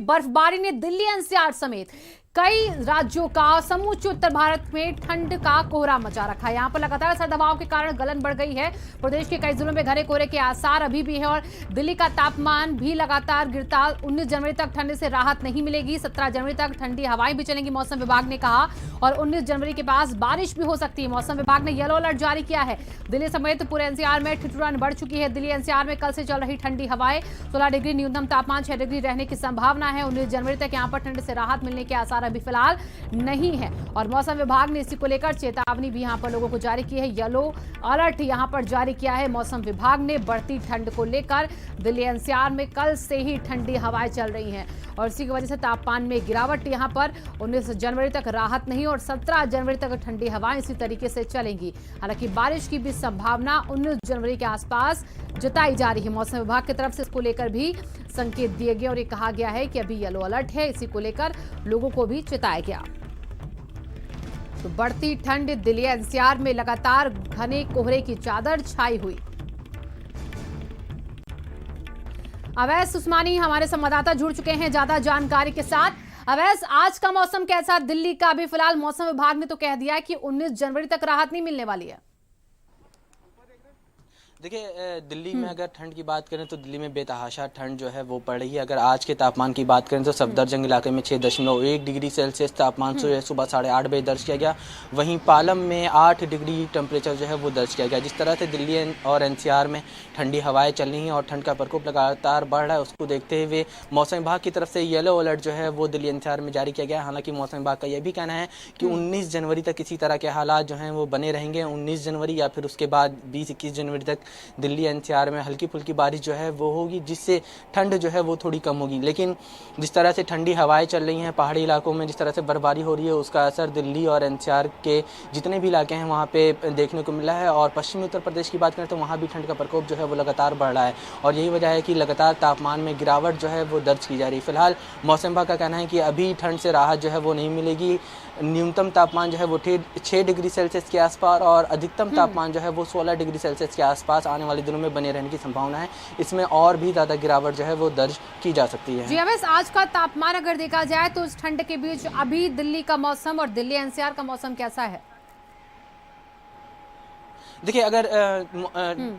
बर्फबारी ने दिल्ली एनसीआर समेत कई राज्यों का समूचे उत्तर भारत में ठंड का कोहरा मचा रखा है। यहां पर लगातार सर्द हवाओं के कारण गलन बढ़ गई है। प्रदेश के कई जिलों में घने कोहरे के आसार अभी भी है और दिल्ली का तापमान भी लगातार गिरता। 19 जनवरी तक ठंड से राहत नहीं मिलेगी। 17 जनवरी तक ठंडी हवाएं भी चलेंगी, मौसम विभाग ने कहा। और 19 जनवरी के पास बारिश भी हो सकती है। मौसम विभाग ने येलो अलर्ट जारी किया है। दिल्ली समेत पूरे एनसीआर में ठिठुरन बढ़ चुकी है। दिल्ली एनसीआर में कल से चल रही ठंडी हवाएं, 16 डिग्री न्यूनतम तापमान 6 डिग्री रहने की संभावना है। 19 जनवरी तक यहां पर ठंड से राहत मिलने के आसार अभी फिलहाल नहीं है। और मौसम विभाग ने इसी को लेकर चेतावनी भी यहां पर लोगों को जारी की है। येलो अलर्ट यहां पर जारी किया है मौसम विभाग ने बढ़ती ठंड को लेकर। दिल्ली एनसीआर में कल से ही ठंडी हवाएं चल रही हैं और इसी की वजह से तापमान में गिरावट यहां पर 19 जनवरी तक राहत नहीं और 17 जनवरी तक ठंडी हवाएं इसी तरीके से चलेंगी। हालांकि बारिश की भी संभावना 19 जनवरी के आसपास जताई जा रही है। मौसम विभाग की तरफ से इसको लेकर भी संकेत दिए गए और ये कहा गया है कि अभी येलो अलर्ट है, इसी को लेकर लोगों को भी चेताया गया। तो बढ़ती ठंड, दिल्ली एनसीआर में लगातार घने कोहरे की चादर छाई हुई। अवैस उस्मानी हमारे संवाददाता जुड़ चुके हैं ज्यादा जानकारी के साथ। अवैस, आज का मौसम कैसा दिल्ली का? अभी फिलहाल मौसम विभाग ने तो कह दिया है कि 19 जनवरी तक राहत नहीं मिलने वाली है। देखिए, दिल्ली में अगर ठंड की बात करें तो दिल्ली में बेतहाशा ठंड जो है वो पड़ रही है। अगर आज के तापमान की बात करें तो सफदरजंग इलाके में 6.1 डिग्री सेल्सियस तापमान जो है सुबह 8:30 बजे दर्ज किया गया। वहीं पालम में 8 डिग्री टेम्परेचर जो है वो दर्ज किया गया। जिस तरह से दिल्ली और एनसीआर में ठंडी हवाएं चल रही हैं और ठंड का प्रकोप लगातार बढ़ रहा है, उसको देखते हुए मौसम विभाग की तरफ से येलो अलर्ट जो है वो दिल्ली एनसीआर में जारी किया गया है। हालांकि मौसम विभाग का यह भी कहना है कि 19 जनवरी तक इसी तरह के हालात जो हैं वो बने रहेंगे। 19 जनवरी या फिर उसके बाद 20-21 जनवरी तक दिल्ली एनसीआर में हल्की फुल्की बारिश जो है वो होगी, जिससे ठंड जो है वो थोड़ी कम होगी। लेकिन जिस तरह से ठंडी हवाएं चल रही हैं, पहाड़ी इलाकों में जिस तरह से बर्फबारी हो रही है, उसका असर दिल्ली और एनसीआर के जितने भी इलाके हैं वहाँ पे देखने को मिला है। और पश्चिमी उत्तर प्रदेश की बात करें तो वहाँ भी ठंड का प्रकोप जो है वो लगातार बढ़ रहा है और यही वजह है कि लगातार तापमान में गिरावट जो है वो दर्ज की जा रही है। फिलहाल मौसम विभाग का कहना है कि अभी ठंड से राहत जो है वो नहीं मिलेगी। न्यूनतम तापमान जो है वो 6 डिग्री सेल्सियस के आसपास और अधिकतम तापमान जो है वो 16 डिग्री सेल्सियस के आसपास आने वाले दिनों में बने रहने की संभावना है। इसमें और भी ज़्यादा गिरावट जो है वो दर्ज की जा सकती है। जी अवैस, आज का तापमान अगर देखा जाए तो इस ठंड के बीच अभी दिल्ली का मौसम और दिल्ली एनसीआर का मौसम कैसा है? देखिए, अगर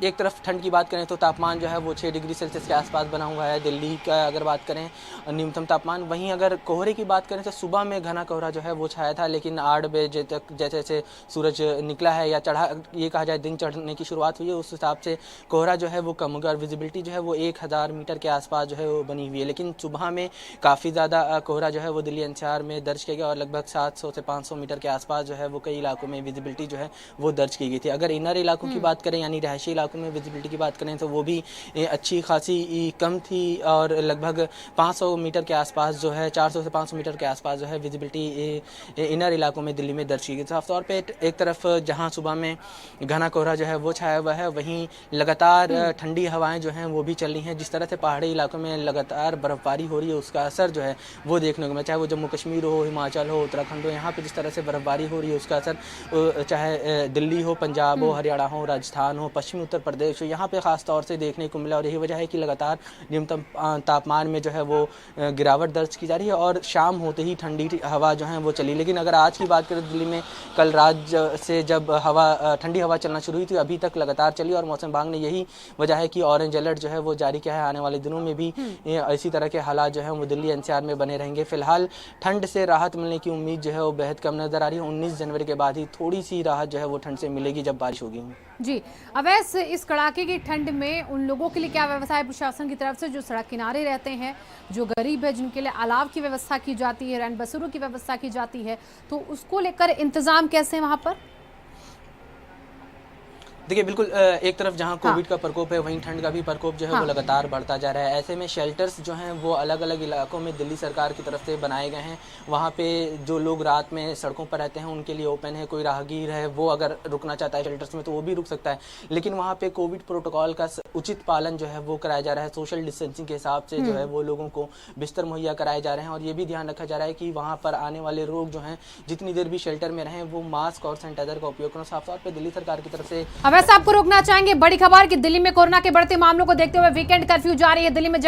एक तरफ ठंड की बात करें तो तापमान जो है वो 6 डिग्री सेल्सियस के आसपास बना हुआ है दिल्ली का। अगर बात करें न्यूनतम तापमान, वहीं अगर कोहरे की बात करें तो सुबह में घना कोहरा जो है वो छाया था, लेकिन 8 बजे तक जैसे जैसे सूरज निकला है या चढ़ा, ये कहा जाए दिन चढ़ने की शुरुआत हुई है, उस हिसाब से कोहरा जो है वो कम हो गया और विजिबिलिटी जो है वो 1000 मीटर के आसपास जो है वो बनी हुई है। लेकिन सुबह में काफ़ी ज़्यादा कोहरा जो है वो दिल्ली एनसीआर में दर्ज किया गया और लगभग 700 से 500 मीटर के आसपास जो है वो कई इलाकों में विजिबिलिटी जो है वो दर्ज की गई थी। अगर इनर इलाकों की बात करें यानी रहायशी इलाकों में विजिबिलिटी की बात करें तो वो भी अच्छी खासी कम थी और लगभग 500 मीटर के आसपास जो है 400 से 500 मीटर के आसपास जो है विजिबिलिटी इनर इलाकों में दिल्ली में दर्ज की गई। साफ तौर पे एक तरफ जहां सुबह में घना कोहरा जो है वो छाया हुआ है, वहीं लगातार ठंडी हवाएं जो हैं वो भी चल रही हैं। जिस तरह से पहाड़ी इलाकों में लगातार बर्फबारी हो रही है, उसका असर जो है वो देखने को मिला, चाहे वो जम्मू कश्मीर हो, हिमाचल हो, उत्तराखंड हो। यहाँ पे जिस तरह से बर्फबारी हो रही है उसका असर चाहे दिल्ली हो, पंजाब हो, हरियाणा हो, राजस्थान हो, पश्चिमी उत्तर प्रदेश हो, यहाँ पे खास तौर से देखने को मिला और यही वजह है कि लगातार न्यूनतम तापमान में जो है वो गिरावट दर्ज की जा रही है और शाम होते ही ठंडी हवा जो है वो चली। लेकिन अगर आज की बात करें दिल्ली में कल रात से जब ठंडी हवा चलना शुरू हुई थी, अभी तक लगातार चली और मौसम विभाग ने यही वजह है कि ऑरेंज अलर्ट जो है वो जारी किया है। आने वाले दिनों में भी इसी तरह के हालात जो है वो दिल्ली एनसीआर में बने रहेंगे। फिलहाल ठंड से राहत मिलने की उम्मीद जो है वो बेहद कम नजर आ रही है। 19 जनवरी के बाद ही थोड़ी सी राहत जो है वो ठंड से मिलेगी जब बारिश होगी। जी अवैस, इस कड़ाके की ठंड में उन लोगों के लिए क्या व्यवस्था है प्रशासन की तरफ से जो सड़क किनारे रहते हैं, जो गरीब है, जिनके लिए अलाव की व्यवस्था की जाती है, रैन बसेरों की व्यवस्था की जाती है, तो उसको लेकर इंतजाम कैसे हैं वहां पर? देखिए, बिल्कुल एक तरफ जहां कोविड का प्रकोप है वहीं ठंड का भी प्रकोप जो है वो लगातार बढ़ता जा रहा है। ऐसे में शेल्टर्स जो हैं वो अलग अलग इलाकों में दिल्ली सरकार की तरफ से बनाए गए हैं। वहां पे जो लोग रात में सड़कों पर रहते हैं उनके लिए ओपन है। कोई राहगीर है वो अगर रुकना चाहता है शेल्टर्स में तो वो भी रुक सकता है, लेकिन वहाँ पे कोविड प्रोटोकॉल का उचित पालन जो है वो कराया जा रहा है। सोशल डिस्टेंसिंग के हिसाब से जो है वो लोगों को बिस्तर मुहैया कराए जा रहे हैं और ये भी ध्यान रखा जा रहा है कि वहाँ पर आने वाले लोग जो हैं जितनी देर भी शेल्टर में रहें वो मास्क और सैनिटाइजर का उपयोग करें। साफ तौर पर दिल्ली सरकार की तरफ से वैसे आपको रोकना चाहेंगे बड़ी खबर कि दिल्ली में कोरोना के बढ़ते मामलों को देखते हुए वीकेंड कर्फ्यू जारी है। दिल्ली में